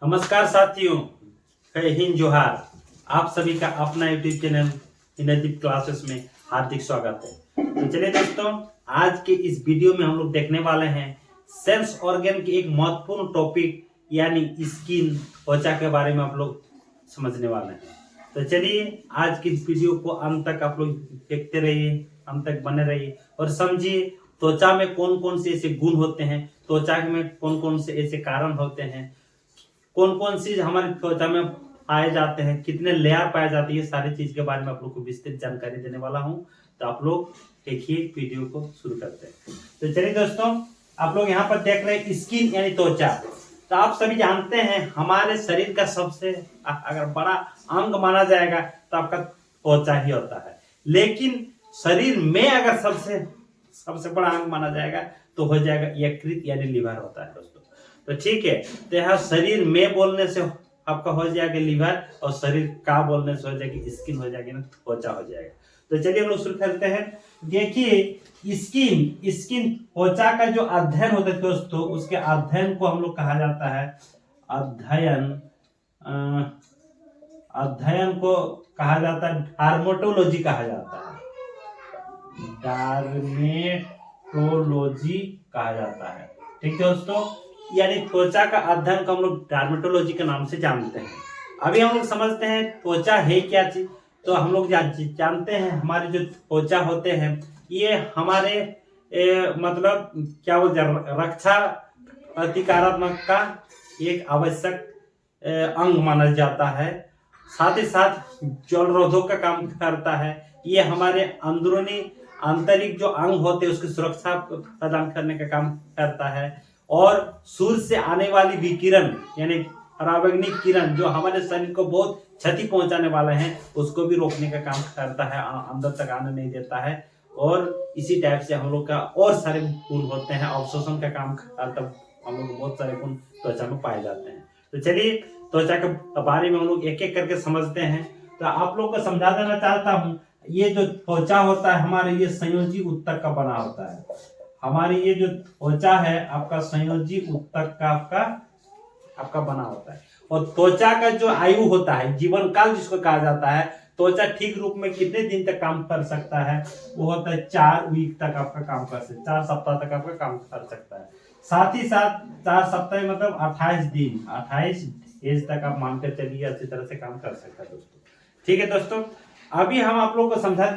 नमस्कार साथियों, जय हिंद जोहार। आप सभी का अपना यूट्यूब चैनल इनदीप क्लासेस में हार्दिक स्वागत है। तो चलिए दोस्तों, आज के इस वीडियो में हम लोग देखने वाले हैं सेंस ऑर्गन के एक महत्वपूर्ण टॉपिक यानी स्किन, त्वचा के बारे में आप लोग समझने वाले हैं। तो चलिए आज की इस वीडियो को अंत तक आप लोग देखते रहिए, अंत तक बने रहिए और समझिए त्वचा में कौन कौन से ऐसे गुण होते हैं, त्वचा में कौन कौन से ऐसे कारण होते हैं, कौन कौन चीज हमारी त्वचा में पाए जाते हैं, कितने लेयर पाए जाते हैं, ये सारी चीज के बारे में आप लोग को विस्तृत जानकारी देने वाला हूं। तो आप लोग देखिए, वीडियो को शुरू करते हैं। तो चलिए दोस्तों, आप लोग यहाँ पर देख रहे हैं स्किन यानी त्वचा। तो आप सभी जानते हैं हमारे शरीर का सबसे अगर बड़ा अंग माना जाएगा तो आपका त्वचा ही होता है। लेकिन शरीर में अगर सबसे बड़ा अंग माना जाएगा तो हो जाएगा यकृत यानी लिवर होता है दोस्तों। तो ठीक है, तो यहाँ शरीर में बोलने से आपका हो जाएगा लिवर और शरीर का बोलने से हो जाएगी स्किन, हो जाएगी ना त्वचा हो जाएगा। तो चलिए हम लोग शुरू करते हैं। देखिए स्किन त्वचा का जो अध्ययन होता है दोस्तों, उसके अध्ययन को हम लोग कहा जाता है अध्ययन को कहा जाता है डार्मेटोलॉजी कहा जाता है। डार्मेटोलॉजी कहा जाता है, ठीक है दोस्तों। यानी त्वचा का अध्ययन को हम लोग डार्मेटोलॉजी के नाम से जानते हैं। अभी हम लोग समझते हैं त्वचा है क्या चीज। तो हम लोग जानते हैं हमारे जो त्वचा होते हैं ये हमारे मतलब क्या बोलते हैं, रक्षा प्रतिकारात्मक का एक आवश्यक अंग माना जाता है। साथ ही साथ जल रोधक का काम करता है। ये हमारे अंदरूनी आंतरिक जो अंग होते हैं उसकी सुरक्षा प्रदान करने का काम करता है। और सूर्य से आने वाली विकिरण यानी पराबैंगनी किरण जो हमारे शरीर को बहुत क्षति पहुंचाने वाले हैं उसको भी रोकने का काम करता है, अंदर तक आने नहीं देता है। और इसी टाइप से हम लोग का और सारे गुण होते हैं, अवशोषण का काम करता है। हम लोग बहुत सारे गुण त्वचा में पाए जाते हैं। तो चलिए त्वचा के बारे में हम लोग एक एक करके समझते हैं। तो आप लोग को समझा देना चाहता हूँ, ये जो त्वचा होता है हमारे ये संयोजी ऊतक का बना होता है। हमारी ये जो त्वचा है आपका संयोजी ऊतक का आपका बना होता है। और त्वचा का जो आयु होता है, जीवन काल जिसको कहा जाता है, त्वचा ठीक रूप में कितने दिन तक काम कर सकता है, वो होता है 4 वीक तक आपका काम कर सकता है, 4 सप्ताह तक आपका काम कर सकता है। साथ ही साथ 4 सप्ताह मतलब 28 दिन, 28 एज तक आप मानकर चलिए अच्छी तरह से काम कर सकता है दोस्तों। ठीक है दोस्तों, अभी हम आप लोगों को समझा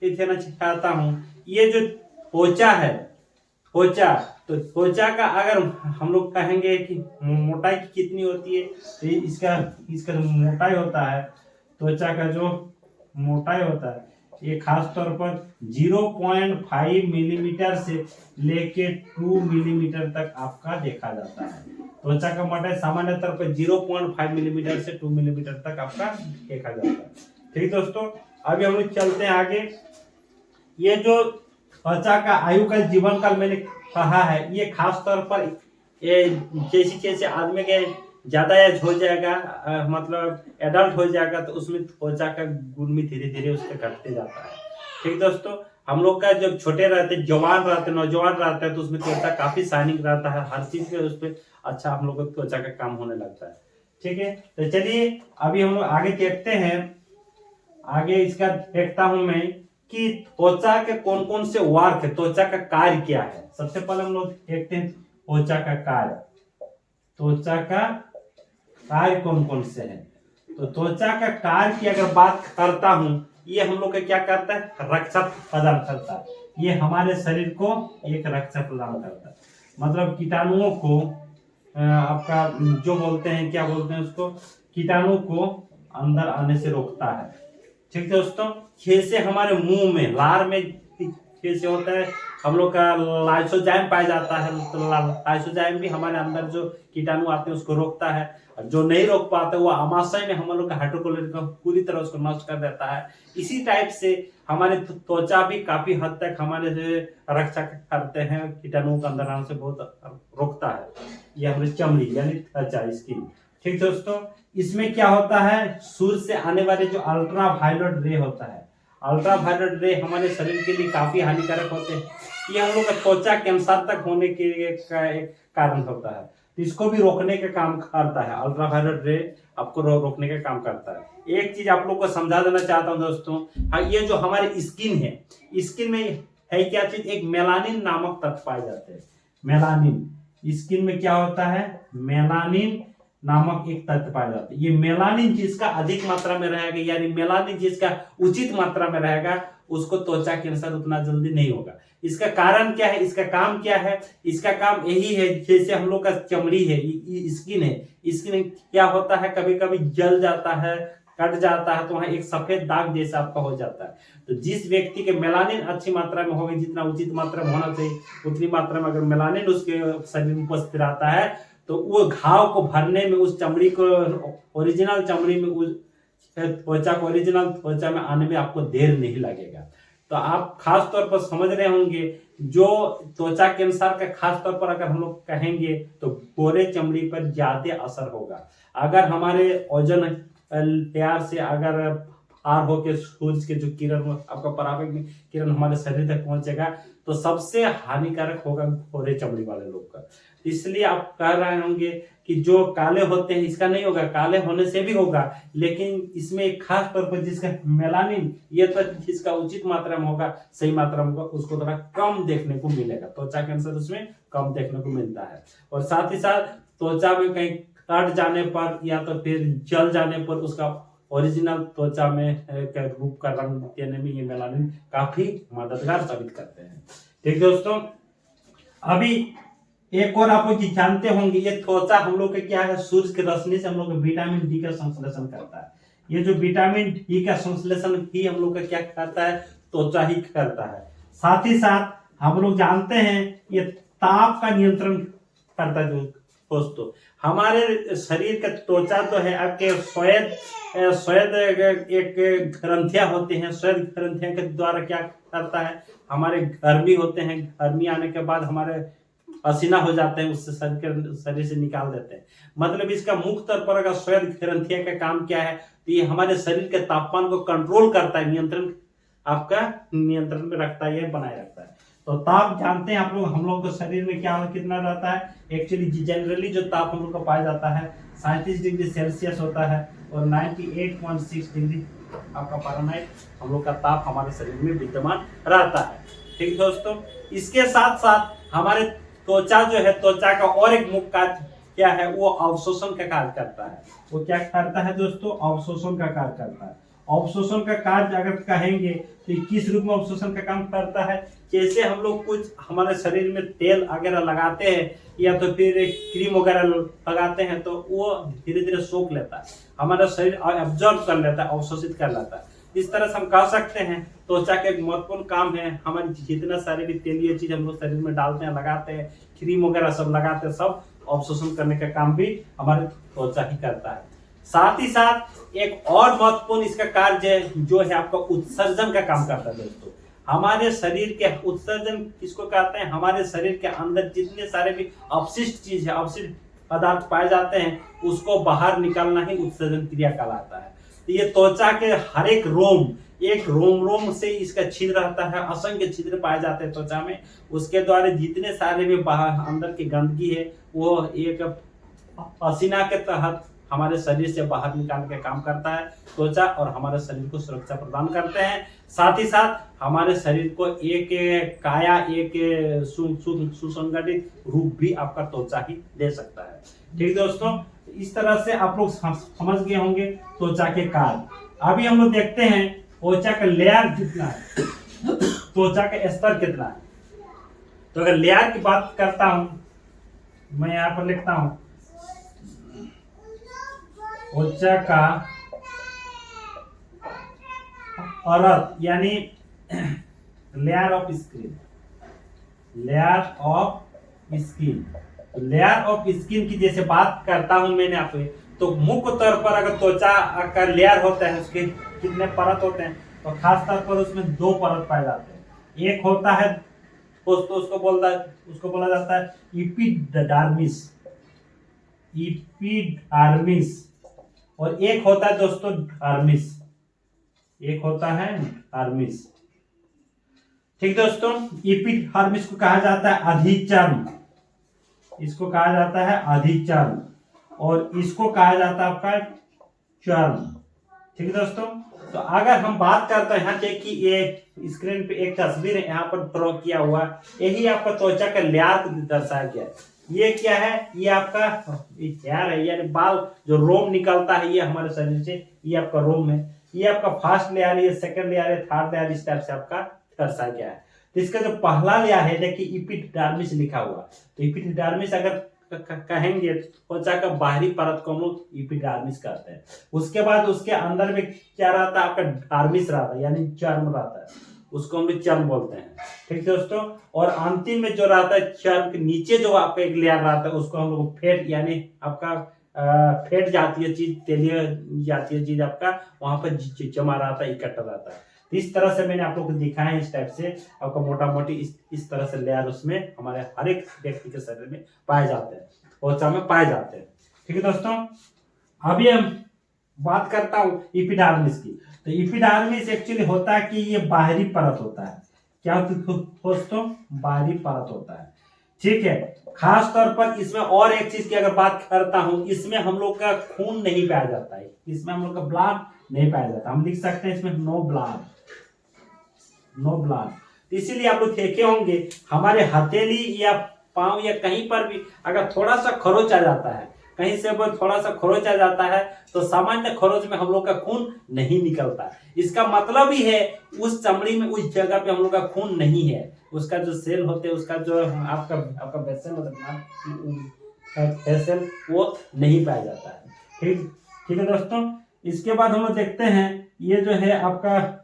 देना चाहता हूँ। ये जो त्वचा है, त्वचा, तो त्वचा का अगर हम लोग कहेंगे कि मोटाई कितनी होती है, तो इसका जो मोटाई होता है, त्वचा का जो मोटाई होता है ये खास तौर पर 0.5 मिलीमीटर से लेके 2 मिलीमीटर तक आपका देखा जाता है। त्वचा का मोटाई सामान्य तौर पर 0.5 मिलीमीटर से 2 मिलीमीटर तक आपका देखा जाता है। ठीक दोस्तों, अभी हम लोग चलते हैं आगे। ये जो त्वचा का आयु का जीवन काल मैंने कहा है, ये खास तौर पर ये जैसे जैसे आदमी के ज्यादा एज हो जाएगा, मतलब एडल्ट हो जाएगा, तो उसमें त्वचा का गुण भी धीरे धीरे उसका घटते जाता है। ठीक दोस्तों, हम लोग का जब छोटे रहते, जवान रहते, नौजवान रहते हैं, तो उसमें त्वचा काफी शाइनिंग रहता है, हर चीज पे उस पर अच्छा हम लोग को त्वचा का काम होने लगता है। ठीक है, तो चलिए अभी हम लोग आगे देखते हैं। आगे इसका देखता हूं मैं कि त्वचा के कौन कौन से वर्क है, त्वचा का कार्य क्या है। सबसे पहले हम लोग देखते हैं त्वचा का कार्य। त्वचा का कार्य कौन कौन से हैं। तो त्वचा का कार्य की अगर बात करता हूं, ये हम लोग का क्या करता है, रक्षा प्रदान करता है। ये हमारे शरीर को एक रक्षा प्रदान करता है, मतलब कीटाणुओं को आपका जो बोलते हैं, क्या बोलते हैं उसको, कीटाणु को अंदर आने से रोकता है। ठीक दोस्तों, जैसे हमारे मुंह में, लार में जैसे होता है हम लोग का लाइसोजाइम पाया जाता है, तो लाइसोजाइम भी हमारे अंदर जो कीटाणु आते हैं उसको रोकता है। जो नहीं रोक पाते वो आमाशय में हम लोग का हाइड्रोक्लोरिक को पूरी तरह उसको नष्ट कर देता है। इसी टाइप से हमारे त्वचा भी काफी हद तक हमारे से रक्षा करते हैं, कीटाणुओं के अंदर आने से बहुत रोकता है। ये हमारी चमड़ी यानी त्वचा, स्किन। ठीक दोस्तों, इसमें क्या होता है, सूर्य से आने वाले जो अल्ट्रा वायलेट रे होता है, अल्ट्रा वायलेट रे हमारे शरीर के लिए काफी हानिकारक होते हैं। ये हम लोग का त्वचा कैंसर तक होने के लिए का एक कारण होता है। तो इसको भी रोकने का काम करता है। अल्ट्रावायलेट रे आपको रोकने का काम करता है। एक चीज आप लोग को समझा देना चाहता हूं दोस्तों, हाँ, ये जो हमारी स्किन है, स्किन में है क्या चीज, एक मेलानिन नामक तत्व पाए जाते हैं। मेलानिन, स्किन में क्या होता है, मेलानिन नामक एक तत्व पाया जाता है। ये मेलानिन जिसका अधिक मात्रा में रहेगा, यानी मेलानिन जिसका उचित मात्रा में रहेगा, उसको त्वचा कैंसर उतना जल्दी नहीं होगा। इसका कारण क्या है, इसका काम क्या है, इसका काम यही है, जैसे हम लोग का चमड़ी है, स्किन है, स्किन क्या होता है, कभी कभी जल जाता है, कट जाता है, तो वहां एक सफेद दाग जैसा आपका हो जाता है। तो जिस व्यक्ति के मेलानिन अच्छी मात्रा में होगी, जितना उचित मात्रा में होना चाहिए उतनी मात्रा में अगर मेलानिन उसके शरीर में उपस्थित रहता है, तो वो घाव को भरने में, उस चमड़ी को, ओरिजिनल चमड़ी में, उस त्वचा को ओरिजिनल त्वचा में आने में आपको देर नहीं लगेगा। तो आप खास तौर पर समझ रहे होंगे, जो त्वचा कैंसर का खास तौर पर अगर हम लोग कहेंगे तो गोरे चमड़ी पर ज्यादा असर होगा। अगर हमारे ओजोन लेयर से अगर पार होकर सूरज के जो किरण, आपका पराबैंगनी किरण हमारे शरीर तक पहुंचेगा, तो सबसे हानिकारक होगा गोरे चमड़ी वाले लोग का। इसलिए आप कह रहे होंगे कि जो काले होते हैं, इसका नहीं होगा, काले होने से भी होगा, लेकिन इसमें एक खास तौर पर जिसका मेलानिन, ये तो जिसका उचित मात्रा में होगा, सही मात्रा में होगा, उसको थोड़ा कम देखने को मिलेगा। त्वचा कैंसर उसमें कम देखने को मिलता है। और साथ ही साथ त्वचा में कहीं कट जाने पर या तो फिर जल जाने पर उसका ओरिजिनल त्वचा में रूप का रंग देने में ये मेलानिन काफी मददगार साबित करते हैं। ठीक दोस्तों, अभी एक और आप लोग जानते होंगे, ये त्वचा हम लोग के क्या है, सूर्य की रोशनी से हम लोग विटामिन डी का संश्लेषण करता है। ये जो विटामिन डी का संश्लेषण ही हम लोग का क्या करता है, त्वचा ही करता है। साथ ही साथ हम लोग जानते हैं ये ताप का नियंत्रण करता है। दोस्तों, हमारे शरीर का त्वचा तो है, आपके श्वेत एक ग्रंथियां होती हैं, श्वेत ग्रंथियां के द्वारा क्या करता है, हमारे गर्मी होते हैं, गर्मी आने के बाद हमारे पसीना हो जाते हैं, उससे शरीर से निकाल देते हैं। मतलब इसका मुख्य तौर पर अगर श्वेत ग्रंथियां का काम क्या है, तो ये हमारे शरीर के तापमान को कंट्रोल करता है, नियंत्रण, आपका नियंत्रण में रखता है, बनाए रखता है। तो ताप जानते हैं आप लोग, हम लोग के शरीर में क्या कितना रहता है, एक्चुअली जनरली जो ताप हम लोग को पाया जाता है 37 डिग्री सेल्सियस होता है, और 98.6 डिग्री आपका फ़ारेनहाइट हम लोग का ताप हमारे शरीर में विद्यमान रहता है। ठीक दोस्तों, इसके साथ साथ हमारे त्वचा जो है, त्वचा का और एक मुख्य कार्य क्या है, वो अवशोषण का कार्य करता है। वो क्या करता है दोस्तों, अवशोषण का कार्य करता है। अवशोषण का कार्य अगर कहेंगे तो किस रूप में अवशोषण का काम करता है, जैसे हम लोग कुछ हमारे शरीर में तेल वगैरह लगाते हैं या तो फिर क्रीम वगैरह लगाते हैं, तो वो धीरे धीरे सोख लेता है, हमारा शरीर एब्जॉर्ब कर लेता है, अवशोषित कर लेता है। इस तरह से हम कह सकते हैं त्वचा का एक महत्वपूर्ण काम है, हमारे जितना सारे भी तेलीय चीज हम लोग शरीर में डालते हैं, लगाते हैं, क्रीम वगैरह सब लगाते हैं, सब अवशोषण करने का काम भी हमारे त्वचा ही करता है। साथ ही साथ एक और महत्वपूर्ण इसका कार्य जो है आपका उत्सर्जन का काम करता है। दोस्तों, हमारे शरीर के उत्सर्जन किसको कहते हैं, हमारे शरीर के अंदर जितने सारे भी अपशिष्ट चीज है, अपशिष्ट पदार्थ पाए जाते हैं, उसको बाहर निकालना ही उत्सर्जन क्रिया कहलाता है। तो ये त्वचा के हर एक रोम, एक रोम से इसका छिद्र रहता है, असंख्य छिद्र पाए जाते हैं त्वचा में, उसके द्वारा जितने सारे भी बाहर अंदर की गंदगी है वो एक पसीना के तहत हमारे शरीर से बाहर निकालने का काम करता है त्वचा, और हमारे शरीर को सुरक्षा प्रदान करते हैं। साथ ही साथ हमारे शरीर को एक काया, एक सुसंगठित रूप भी आपका त्वचा ही दे सकता है। ठीक दोस्तों, इस तरह से आप लोग समझ गए होंगे त्वचा के कार्य। अभी हम लोग देखते हैं त्वचा का लेयर कितना है, त्वचा का स्तर कितना है। तो अगर लेयर की बात करता हूं, मैं यहाँ पर लिखता हूं त्वचा का परत, यानी layer of skin, layer of skin. Layer of skin की जैसे बात करता हूं मैंने आपको, तो मुख्य तौर पर अगर त्वचा का लेयर होता है, उसके कितने परत होते हैं, तो खास तौर पर उसमें 2 परत पाए जाते हैं। एक होता है दोस्तों, उसको बोला जाता है एपिडर्मिस, एपिडर्मिस, और एक होता है दोस्तों डर्मिस, एक होता है डर्मिस। ठीक दोस्तों, एपिडर्मिस को कहा जाता है अधिचर्म, इसको कहा जाता है अधिचर्म और इसको कहा जाता है आपका चर्म। ठीक है दोस्तों, तो अगर हम बात करते हैं यहाँ देखिए ये स्क्रीन पे एक तस्वीर है यहाँ पर ड्रॉ किया हुआ, यही आपका त्वचा का लेयर को दर्शाया गया है। ये क्या है, ये आपका हेयर है यानी बाल जो रोम निकलता है ये हमारे शरीर से, ये आपका रोम है। ये आपका फर्स्ट लेयर है, ये सेकंड लेयर है, थर्ड लेयर, इस टाइप से आपका दर्शाया गया है। तो इसका जो पहला लेयर है देखिए एपिडर्मिस लिखा हुआ, तो एपिडर्मिस अगर कहेंगे त्वचा का बाहरी परत को हम लोग एपिडर्मिस कहते हैं। उसके बाद उसके अंदर में क्या रहता है, आपका डर्मिस रहता है यानी चर्म रहता है, उसको हम लोग चर्म बोलते हैं। ठीक है दोस्तों, और अंतिम में जो रहता है चर्म के नीचे जो आपका एक लेयर रहता है उसको हम लोग फेट यानी आपका फेट जाती है चीज, तेलिया जाती है चीज आपका वहां पर जमा रहता है, इकट्ठा रहता है। तो इस तरह से मैंने आप लोग को दिखाया है, इस टाइप से आपका मोटा मोटी इस तरह से लेयर उसमें हमारे हर एक व्यक्ति के शरीर में पाए जाते हैं, त्वचा में पाए जाते हैं। ठीक है दोस्तों, अभी हम बात करता हूँ एपिडर्मिस की। तो एपिडर्मिस एक्चुअली होता है कि ये बाहरी परत होता है। क्या दोस्तों, बाहरी परत होता है। ठीक है, खास तौर पर इसमें और एक चीज की अगर बात करता हूं, इसमें हम लोग का खून नहीं पाया जाता है, इसमें हम लोग का ब्लड नहीं पाया जाता। हम लिख सकते हैं इसमें नो ब्लड, नो ब्लड। इसीलिए आप लोग देखे होंगे हमारे हथेली या पांव या कहीं पर भी अगर थोड़ा सा खरोच आ जाता है, कहीं से थोड़ा सा खरोच आ जाता है तो सामान्य खरोच में हम लोग का खून नहीं निकलता। इसका मतलब ही है उस चमड़ी में उस जगह पे हम लोग का खून नहीं है, उसका जो सेल होते हैं, उसका जो आपका वेसल होता है वेसल, वो नहीं पाया जाता है। ठीक है दोस्तों, इसके बाद हम लोग देखते हैं ये जो है आपका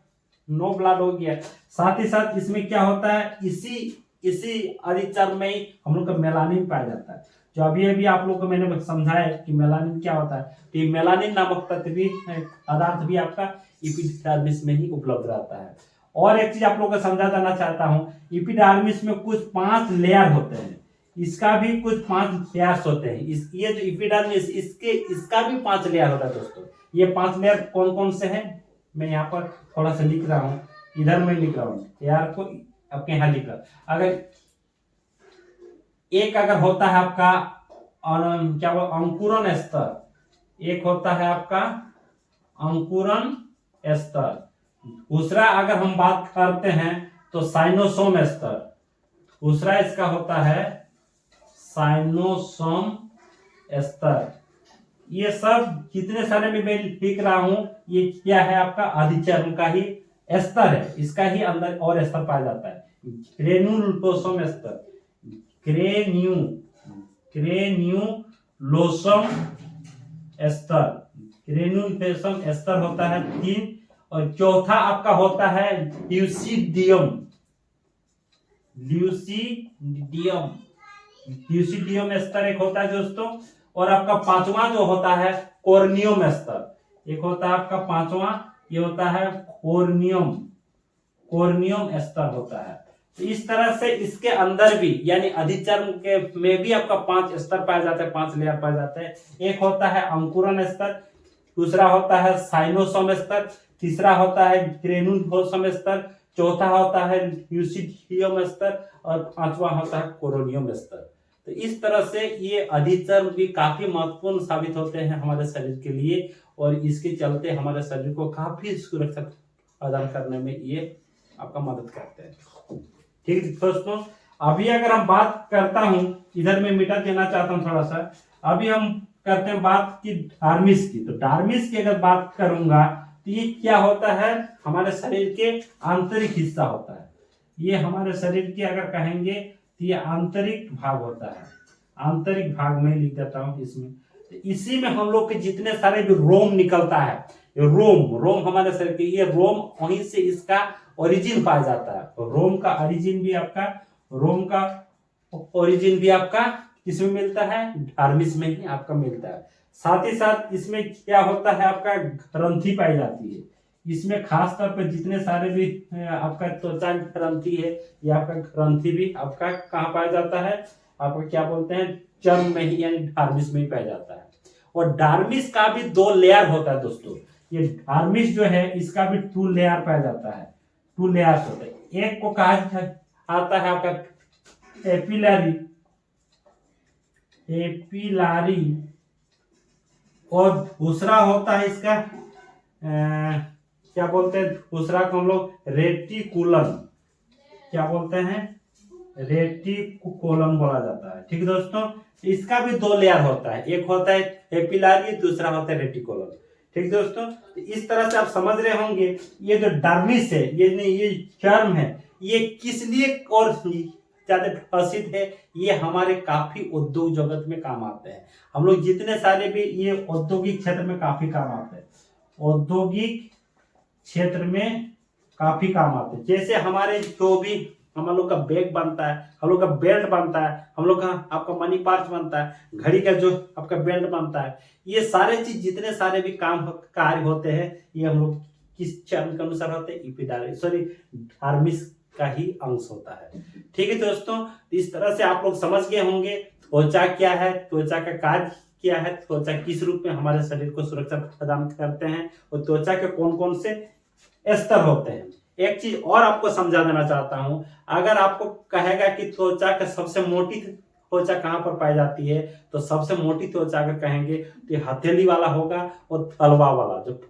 नो ब्लड हो गया। साथ ही साथ इसमें क्या होता है, इसी अधिचर्म में ही हम लोग का मेलानिन पाया जाता है। जो अभी आप लोग को मैंने समझाया कि मेलानिन क्या होता है, तो ये मेलानिन नामक पदार्थ भी आपका एपिडर्मिस में ही उपलब्ध रहता है। और एक चीज आप लोगों को समझा देना चाहता हूँ, एपिडर्मिस में कुछ 5 लेयर होते हैं, इसका भी कुछ 5 लेयर्स होते हैं। ये जो एपिडर्मिस इसका भी 5 लेयर होता है दोस्तों। ये 5 लेयर कौन कौन से हैं, मैं यहाँ पर थोड़ा सा लिख रहा हूँ, इधर मैं लिख रहा हूँ, लेयर को आपके यहाँ लिख रहा। अगर होता है आपका क्या बोल अंकुरन स्तर, एक होता है आपका अंकुरन स्तर। दूसरा अगर हम बात करते हैं तो साइनोसोम स्तर, दूसरा इसका होता है साइनोसोम स्तर। ये सब जितने सारे में मैं लिख रहा हूं ये क्या है, आपका अधिचर्म का ही स्तर है, इसका ही अंदर और स्तर पाया जाता है। ग्रेन्युलोसोम स्तर, ग्रेन्युलोसोम स्तर, ग्रेन्युलोसोम स्तर होता है 3। और चौथा आपका होता है ल्यूसिडियम, ल्यूसिडियम स्तर एक होता है दोस्तों। और आपका 5वां जो होता है कोर्नियम स्तर, एक होता है आपका 5वां, ये होता है कोर्नियम स्तर होता है। तो इस तरह से इसके अंदर भी यानी अधिचर्म के में भी आपका 5 स्तर पाए जाते हैं, 5 लेयर पाए जाते हैं। एक होता है अंकुरन स्तर, दूसरा होता है साइनोसोम स्तर, तीसरा होता है ग्रेन्युलोसोम स्तर, चौथा होता है ल्यूसिडियम स्तर और 5वां होता है कोर्नियम स्तर। तो इस तरह से ये अधिचर्म भी काफी महत्वपूर्ण साबित होते हैं हमारे शरीर के लिए, और इसके चलते हमारे शरीर को काफी सुरक्षा प्रदान करने में ये आपका मदद करते हैं। ठीक है दोस्तों, अभी अगर हम बात करता हूं, इधर मैं मिटा देना चाहता हूं थोड़ा सा। अभी हम करते हैं बात की डार्मिस की। तो डार्मिस की अगर बात करूंगा तो ये क्या होता है, हमारे शरीर के आंतरिक हिस्सा होता है। ये हमारे शरीर के अगर कहेंगे तो ये आंतरिक भाग होता है, आंतरिक भाग में लिख देता हूं इसमें। तो इसी में हम लोग के जितने सारे भी रोम निकलता है, रोम हमारे शरीर के, ये रोम वहीं से इसका ओरिजिन पाया जाता है। तो रोम का ओरिजिन भी आपका किसमें मिलता है, डार्मिस में ही आपका मिलता है। साथ ही साथ इसमें क्या होता है, आपका ग्रंथि पाई जाती है। इसमें खास तौर पर जितने सारे भी आपका त्वचा ग्रंथि है, ये आपका ग्रंथि भी आपका कहाँ पाया जाता है, आपका क्या बोलते हैं चर्म में ही यानी डार्मिस में ही पाया जाता है। और डार्मिस का भी 2 लेयर होता है दोस्तों। ये डार्मिस जो है इसका भी 2 लेयर पाया जाता है, 2 लेयर्स होते हैं। एक को कहा आता है आपका एपिलरी, पेपिलारी, और दूसरा होता है इसका क्या बोलते हैं, दूसरा को हम लोग रेटिकुलम, क्या बोलते हैं, रेटिकुलम बोला जाता है। ठीक है दोस्तों, इसका भी 2 लेयर होता है, एक होता है पेपिलारी, दूसरा होता है रेटिकुलम। ठीक है दोस्तों, इस तरह से आप समझ रहे होंगे ये जो डर्मिस है, ये चर्म है, ये किस लिए और ज्यादा प्रसिद्ध है, ये हमारे काफी उद्योग जगत में काम आते हैं। हम लोग जितने सारे भी ये औद्योगिक क्षेत्र में काफी काम आते हैं, औद्योगिक क्षेत्र में काफी काम आते हैं। जैसे हमारे जो भी हम लोग का बैग बनता है, हम लोग का बेल्ट बनता है, हम लोग का आपका मनी पर्स बनता है, घड़ी का जो आपका बेल्ट बनता है, ये सारे चीज जितने सारे भी काम कार्य होते हैं, ये हम लोग किस चर्म के अनुसार होते हैं, एपिडर्मिस सॉरी डर्मिस का ही अंश होता है। ठीक है दोस्तों, इस तरह से आप लोग समझ गए होंगे त्वचा क्या है, त्वचा का कार्य क्या है, त्वचा किस रूप में हमारे शरीर को सुरक्षा प्रदान करते हैं, और त्वचा के कौन कौन से स्तर होते हैं। एक चीज और आपको समझा देना चाहता हूं, अगर आपको कहेगा कि त्वचा का सबसे मोटी त्वचा कहां पर पाई जाती है, तो सबसे मोटी त्वचा अगर कहेंगे तो हथेली वाला होगा, और तलवा वाला, जो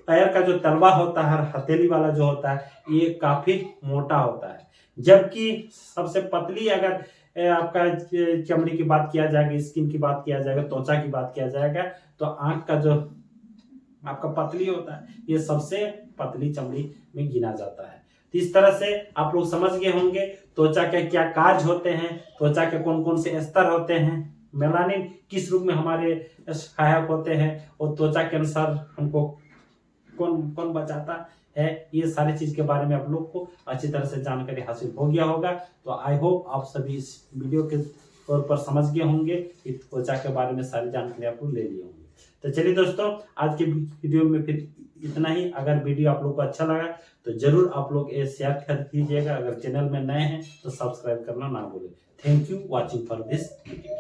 पैर का जो तलवा होता है, हथेली वाला जो होता है, ये काफी मोटा होता है। जबकि सबसे पतली अगर आपका चमड़ी की बात किया जाएगा, स्किन की बात किया जाएगा, त्वचा की बात किया जाएगा, तो आंख का जो आपका पतली होता है, ये सबसे पतली चमड़ी में गिना जाता है। तो इस तरह से आप लोग समझ गए होंगे त्वचा के क्या कार्य होते हैं, त्वचा के कौन कौन से स्तर होते हैं, मेलानिन किस रूप में हमारे सहायक होते हैं, और त्वचा के अनुसार हमको कौन कौन बचाता है, ये सारी चीज के बारे में आप लोग को अच्छी तरह से जानकारी हासिल हो गया होगा। तो आई होप आप सभी इस वीडियो के तौर पर समझ गए होंगे कि त्वचा के बारे में सारी जानकारी आप लोग ले लिए होंगे। तो चलिए दोस्तों, आज के वीडियो में फिर इतना ही। अगर वीडियो आप लोग को अच्छा लगा तो जरूर आप लोग ये शेयर कर दीजिएगा। अगर चैनल में नए हैं तो सब्सक्राइब करना ना भूलें। Thank you watching for this video.